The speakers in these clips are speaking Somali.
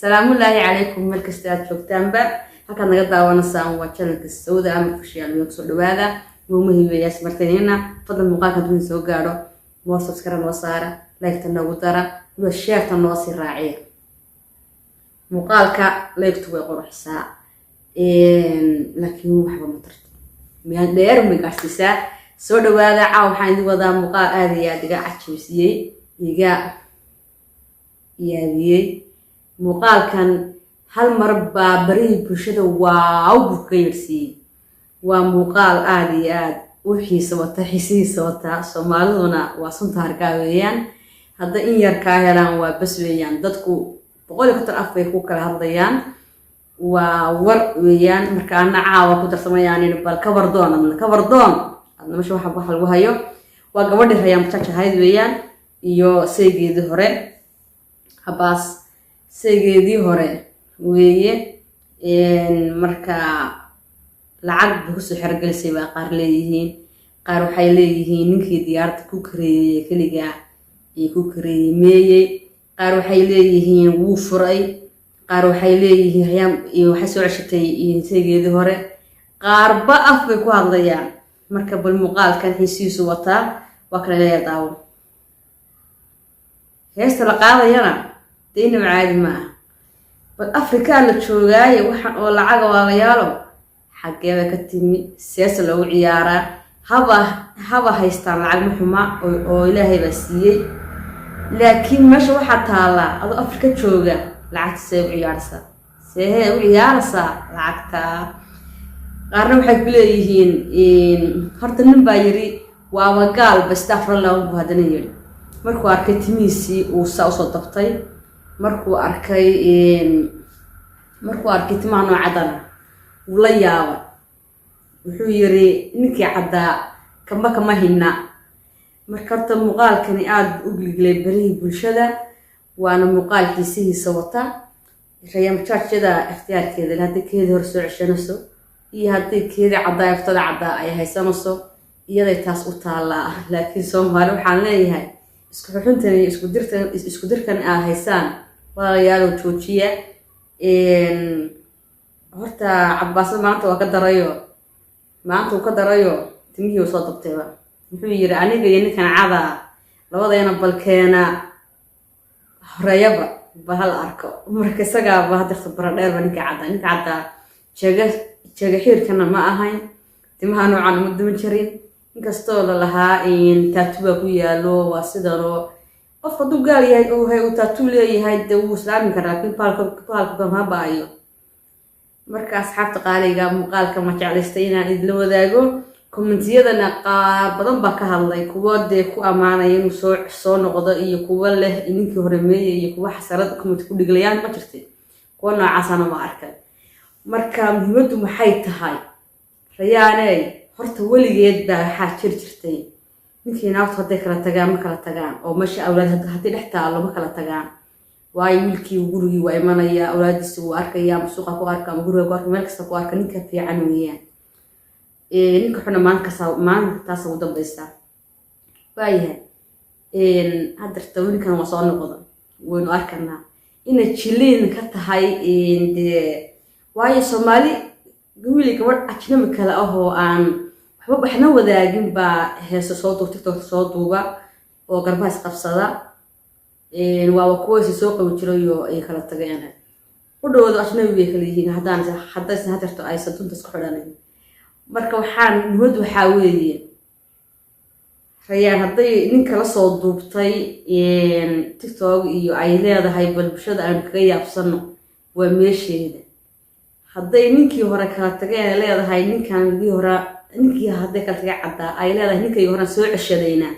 salaamu Allaahi calaykum meel kasta aad joogtaanba halkaad naga daawanaysaan waa channelka Sawda ama Kushiyaal iyo soo dhawaada muhiimayaas martayna fadlan muuqaalka dib soo gaaro waa subscribe noo saara like tan ugu dara iyo share tan noo sii raaciya muuqaalka like way quruxsaa laakiin waxba ma tarto miyaan dheer ma gaarsiisaa soo dhawaada waxaan idin wadaa muuqaal aad iyo aad iga cajabisiyay iga yaabiyay muuqaalkan hal mar baa barihi bulshada buu ka yeersiyay waa muuqaal aad iyo aad u xiisiisa wata Soomaaliduna waa sunta harkaa weeyaan hadda in yar ka helaan waa bas weeyaan dadku boqolkiiba af bay ku kala hadlayaan waa war weeyaan marka ana caawa ku darsamayaan in bal ka wardoon adna meesha waxa lagu hayo waa gabadhi Rayaan Jajahayd weeyaan iyo seegeedii hore Abbas seegeedii hore weeye marka lacag buu soo xirgalsay baa qaar leeyihiin qaar waxay leeyihiin ninkii diyaarta ku kareeyay kaliya ku kareeyay qaar waxay leeyihiin wuu furay qaar waxay leeyihiin Rayaan iyo waxa soo ceshatay seegeedii hore qaar ba af bay ku hadlayaan marka bal muuqaalkan xiisiisu wata waa kala leeyahay daawo heesta la qaadayana deena caadi ma bal Afrika la joogay waxaan oo lacag waalayaalo xageeba ka timi siyaasad lagu ciyaaraa haba haystaan lacag maxuma oo Ilaahay ba siiyay laakiin meesha waxa taala adu Afrika jooga lacag see u ciyaarsa lacagta qaarna waxay ku leeyihiin horta nin baa yiri waa wagaal bastafra lagu hadana yiri markuu arkay timiisi uu soo dabtay markuu arkay timaha noocadan uu la yaabo wuxuu yiri ninkii cadda kama hinna marka horta muuqaalkani aad u gilgilay barihi bulshada waana muuqaalkiisa wata Rayaan Jajada ikhtiyaarkeeda hadii keeda hor soo ceshanayso iyo hadii keeda cadda ay haysanayso iyada taas u taala laakiin Soomaali waxaan leeyahay isku xuntan iyo isku dirkan ah haysaan walaalayaal joojiya horta Abbas maanta waa ka darayo timihii soo dabtayba wuxuu yiri aniga iyo ninkan cada labadeena balkeena horayaba bahal arko marka isaga ba hadda baradheer ninka cada jaga xirkana ma ahayn timaha noocan ma duman jirin inkastoo la lahaa in tattoo ku yaalo waa sidoo qof haduu gaal yahay oo hay tattoo leeyahay dawuu islaami karaa laakiin baalka ma baayo marka asxaabta qaaliga muuqaalka ma jeclaystay inaan idin wadaago commentiyadana qaar badan baa ka hadlay kuwa ku amaanay inuu soo noqdo iyo kuwa leh ninkii hore meeyay iyo kuwa xasarad comment ku dhiglayaan ma jirtay kuwa noocaasana ma arkay marka muhiimadu maxay tahay Rayaanay horta waligeed baa waxa jirtay ninkii naafta haday kala tagaan oo meesha awlaad hadii dhex taalo ma kala tagaan waay wiilkii gurigii waa imanaya awlaadiisa uu arkaya suuqa ku arka ama guriga ku arka meel kasta ku arka ninka fiican weeyaan ninka xuna maanta taas ugu dambaysta waayahay hadarta wiilkan waa soo noqdo waynu arkanaa ina jiliin ka tahay waayo Soomaali wiilka gabadh ajnabi kala oo aan waxna wadaagin baa heeso soo TikTok soo duuba oo garbaas qabsada waa kuwa soo qabi jiray oo ay kala tageen u dhawado ajnabi way kala yihiin hadarta ay sadunta isku xidhanay marka waxaan waxa weeye Rayaan haday ninka la soo duubtay TikTok iyo ay leedahay bulshada aan kaga yaabsano waa meesheeda haday ninkii hore kala tageen leedahay ninkii haday kala tagay cadda ay leedahay ninkii hore soo ceshadayna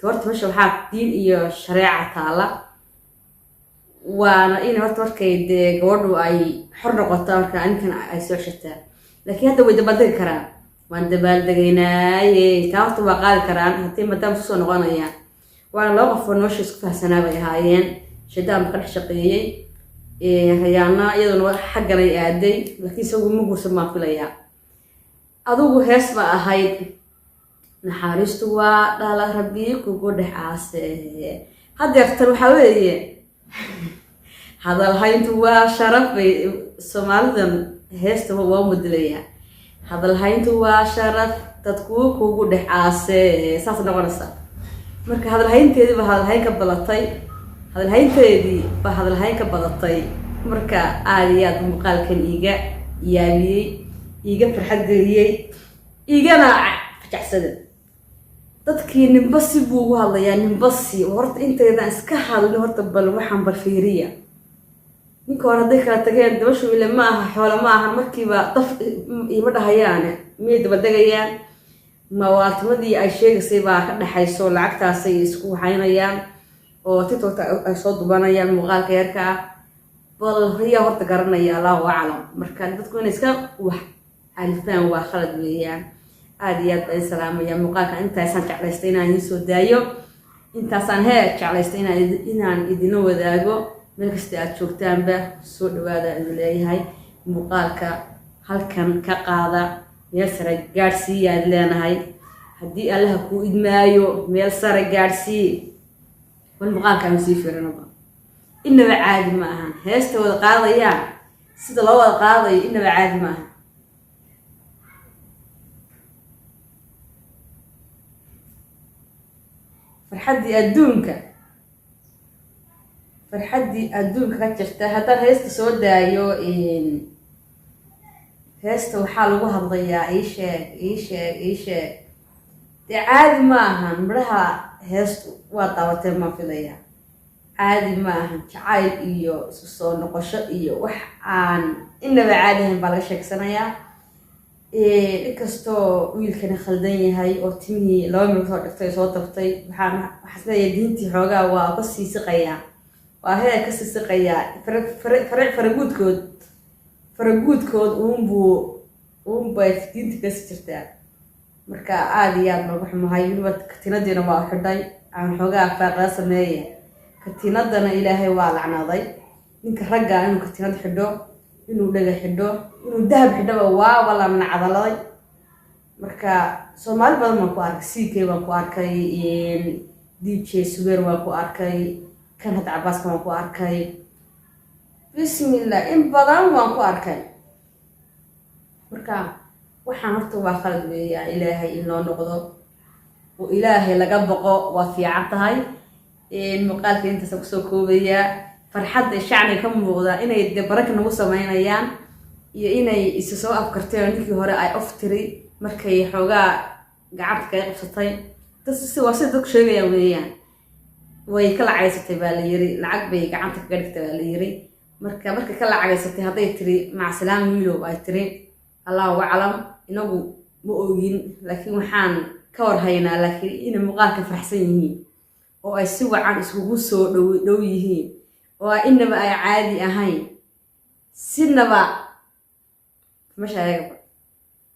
horta meesha waxa diin iyo shariica taala waana in horta markay gabadhu ay xor noqoto marka ninkan ay soo ceshataa laakiin hadda way dabadegi karaan waan dabaldegaynaa taawta waa qaadi karaan hadii madam soo noqonayaan waana laba qof oo nolosha isku faahsanaabay ahaayeen shidaan ka dhex shaqeeyay Rayaana iyaduna xaggan ay aaday laakiin isagu ma guursan ma filayaa adugu hees ba ahayd naxariistu waa dhala rabbi kugu dhacaase hadeertan waxa weeye هذا الهين توا شرف سومالدن هيست هو مدليا هذا الهين توا شرف تدكوك وجود عاسى ساس نقرصه marka hadal haynteedii ba hadal hayn ka badatay hadal haynteedii ba hadal hayn ka badatay marka aad muuqaalkan iga yaabiyay iga farxad geliyay igana fajaxsaday dadkii ninba si buu ugu hadlayaa ninba si horta inteeda iska hadlin horta bal waxaan barfiiriya ninka hore haday kala tageen dabashu ile ma aha xoolo ma aha markiiba daf ima dhahayaan mid badagayaan mawaaltimadii ay sheegaysay baa ka dhaxayso lacagtaas ay isku waxaynayaan oo TikTok ay soo dubanayaan muuqaalka yarka ah bal riya horta garanaya Allahu a'lam marka dadku inay iska wax alfaan waa khalad weeyaan aad iyo aad ay salaamaya muuqaalka intaasaan jeclaystay inaan soo daayo intaasaan jeclaystay inaan idin wadaago meel kasta aad joogtaanba soo dhawaada idin leeyahay muuqaalka halkan ka qaada meel sare gaarsiiya leenahay hadii Allah ku idmaayo meel sare gaarsiiy wal muuqaalka aan sii fiirnaba inaba caadi ma aha heesta wada qaadayaan sida loo wada qaadayo inaba caadi ma aha farxadii adduunka ka jirta haddaan heesta soo daayo heesta waxaa lagu hadlayaa ii sheeg dee caadi ma ahan midhaha heestu waa daawateen ma filaya caadi ma ahan jacayl iyo isu soo noqosho iyo wax aan inaba caadi ahayn baa laga sheegsanayaa inkastoo wiilkani khaldan yahay oo timihii 2 minuut soo dhigtay soo tabtay waxaas leeyahay diintii xoogaa waa ka sii siqayaa waa heer ka sii siqayaa faraguudkood uunbay diinta ka sii jirtaa marka aad iyo aad lagu xumahay weliba katiinadiina waa xidhay aan xoogaa faaqaa sameeya katiinadana ilaahay waa lacnaaday ninka ragga inuu katiinad xidho inuu dhaga xidho inuu dahab xidho waa wala nacdalay marka Soomaali badan ma ku arkay CK baan ku arkay DJ Suwer waan ku arkay kan had Abbas waan ku arkay bismillah in badan waan ku arkay marka waxaan horta waa khalad weeyaa ilaahay in loo noqdo oo ilaahay laga baqo waa fiican tahay muuqaalka inta soo koobaya farxadda shacni ka muuqda inay baraka nagu sameynayaan iyo inay isu soo afkarteen ninkii hore ay oftiri markay xoogaa gacanta ka qabsatay si dadku sheegayaan weeyaan way kala caysatay baa la yiri lacag bay gacanta ka dhigtay baa la yiri marka kala caysatay haday tiri ma salaam wiilo ay tiri Allahu a'lam inagu ma oogin laakiin waxaan ka war haynaa laakiin in muuqaalka farxsan yihiin oo ay si wacan isugu soo dhow yihiin oo inaba ay caadi ahayn sinaba mashaayig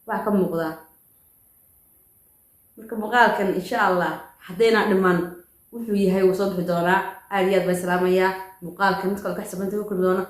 waa ka muuqda marka muuqaalkan insha Allah hadayna dhiman wuxuu yahay soo bixi doona aad iyo aad bay salaamaya muuqaalkan mid kale ka xisabanta ku kulmi doona